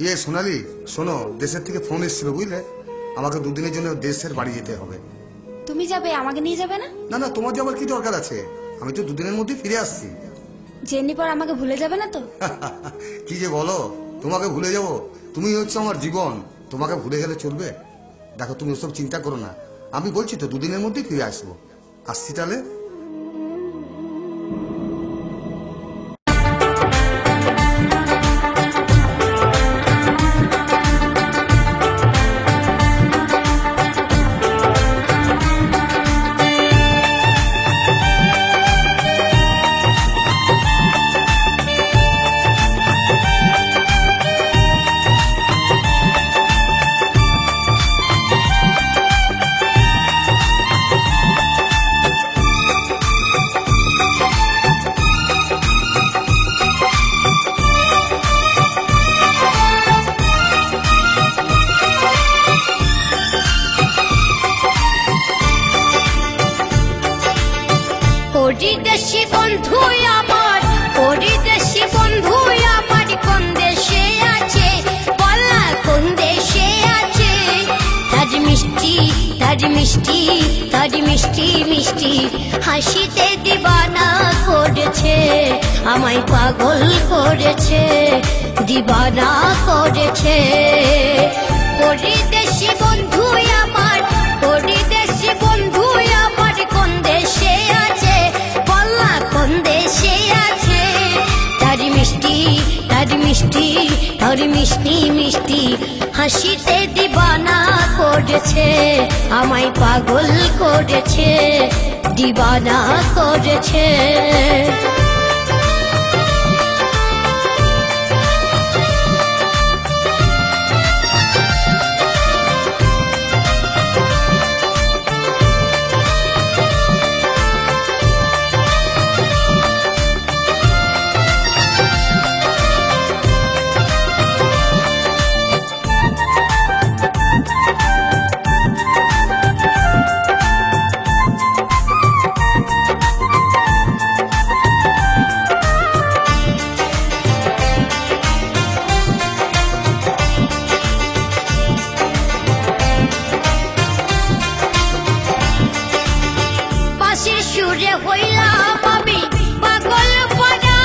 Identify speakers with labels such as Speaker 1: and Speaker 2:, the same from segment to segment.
Speaker 1: ये सोनाली शोनो देशेर থেকে ফোন এসেছিল বুঝলে আমাকে দুদিনের জন্য দেশের বাড়ি যেতে হবে।
Speaker 2: তুমি যাবে আমাকে নিয়ে যাবে না?
Speaker 1: না না তোমার যাবার কি দরকার আছে, আমি তো দুদিনের মধ্যে ফিরে আসছি।
Speaker 2: জেনি পর আমাকে ভুলে যাবে না তো?
Speaker 1: কি যে বলো, তোমাকে ভুলে যাব? তুমি হচ্ছে আমার জীবন, তোমাকে ভুলে গেলে চলবে? দেখো তুমি ওসব চিন্তা করো না, আমি বলছি তো দুদিনের মধ্যে ফিরে আসবো। আসছি তাহলে।
Speaker 3: পরিদেশী বন্ধু আমার, পরিদেশী বন্ধু আমার কোন দেশে আছে, বলা কোন দেশে আছে। তার মিষ্টি তার মিষ্টি তার মিষ্টি মিষ্টি হাসিতে দিবানা করেছে, আমায় পাগল করেছে, দিবানা করেছে। পরিদেশী বন্ধু আমার, পরিদেশী বন্ধু আমার কোন দেশে আছে, বলা কোন দেশে আছে। তার মিষ্টি তার মিষ্টি তার মিষ্টি মিষ্টি হাসিতে দিবানা করেছে, আমায় পাগল করেছে, দিবানা করেছে। সুরে হইলাম আমি পাগল পড়া,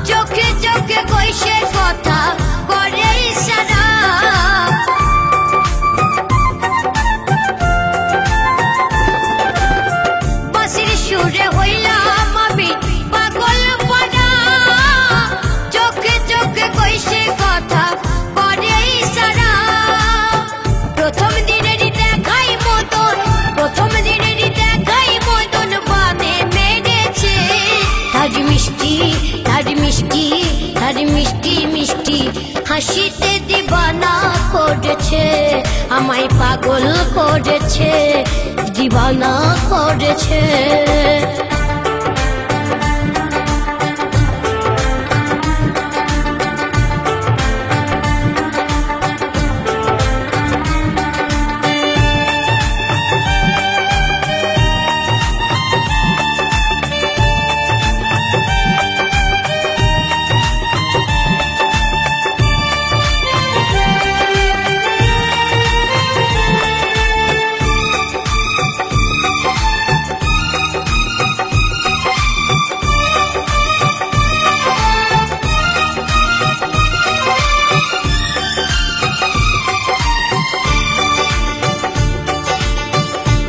Speaker 3: চোখে চোখে কইসে কথা করে ইশারা। বাঁশির সুরে হইলাম আমি পাগল পড়া, চোখে চোখে কইসে কথা করে ইশারা। প্রথম দিনের দেখাই মতন, প্রথম দিনের দেখাই মতন বামে মেরেছে। তার মিষ্টি তার মিষ্টি তার মিষ্টি মিষ্টি হাসিতে দিবানা করেছে, আমায় পাগল করেছে, দিবানা করেছে।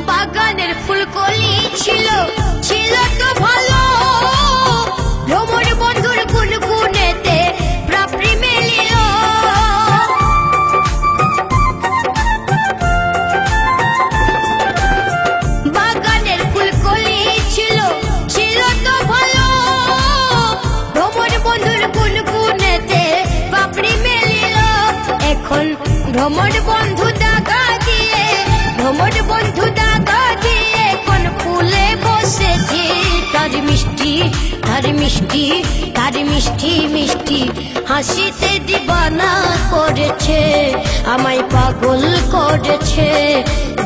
Speaker 3: বাগানের ফুলকলি ছিল ছিল তো ভালো, ভ্রমর বন্ধুর গুনগুনেতে প্রাপ্তি মেলিল। বাগানের ফুলকলি ছিল ছিল তো ভালো, ভ্রমর বন্ধুর গুনগুনেতে প্রাপ্তি মেলিল। এখন ভ্রমর বন্ধু দাগা দিয়ে, ভ্রমর বন্ধু দাগা দিয়ে কোন ফুলে বসেছে। তার মিষ্টি তার মিষ্টি তার মিষ্টি মিষ্টি হাসিতে দিবানা করেছে, আমায় পাগল করেছে,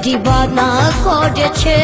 Speaker 3: দিবানা করেছে।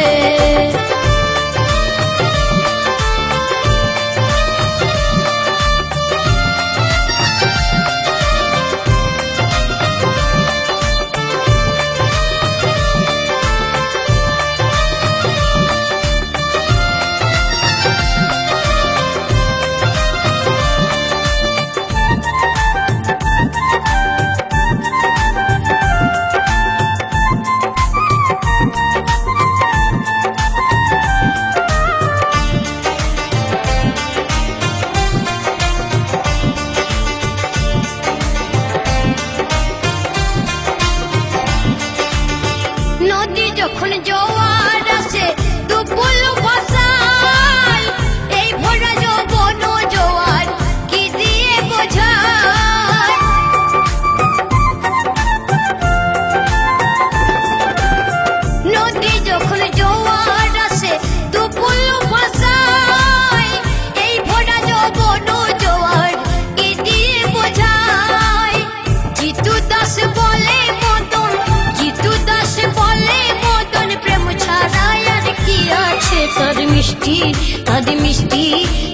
Speaker 3: মিষ্টি তার মিষ্টি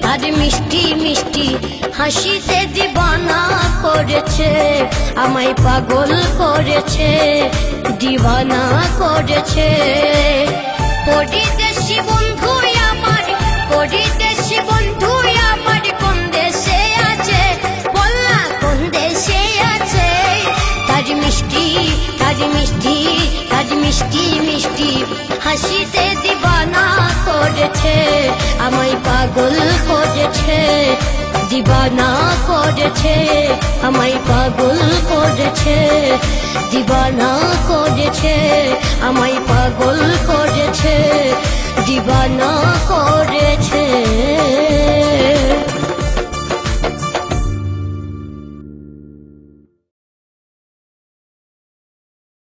Speaker 3: তার মিষ্টি মিষ্টি হাসিতে দিবানা করেছে আমায় পাগল করেছে দিবানা করেছে পরিদেশি বন্ধু আমার পরিদেশি বন্ধু আমার কোন দেশে আছে বল না কোন দেশে আছে তার মিষ্টি তার মিষ্টি তার মিষ্টি মিষ্টি হাসিতে দিবানা করেছে আমায় পাগল করেছে দিবানা করেছে আমায় পাগল করেছে দিবানা করেছে আমায় পাগল করেছে দিবানা করেছে